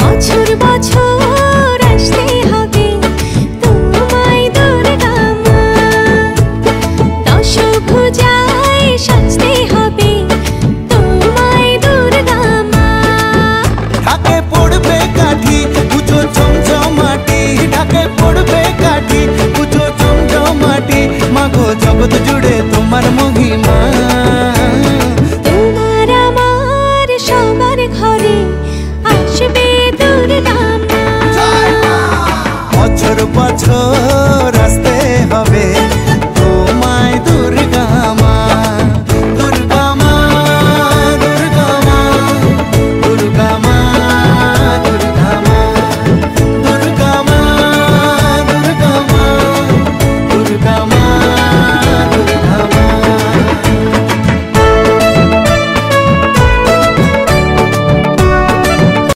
বছর বছর আসতে হবে তোমায় দুর্গা মা, দশভুজায় সাজতে হবে তোমায় দুর্গা মা। ঢাকে পড়বে কাঠি পুজো চমচমাটি, ঢাকে পড়বে কাঠি পুজো চমচমাটি, মাগো জগৎ জুড়ে তোমার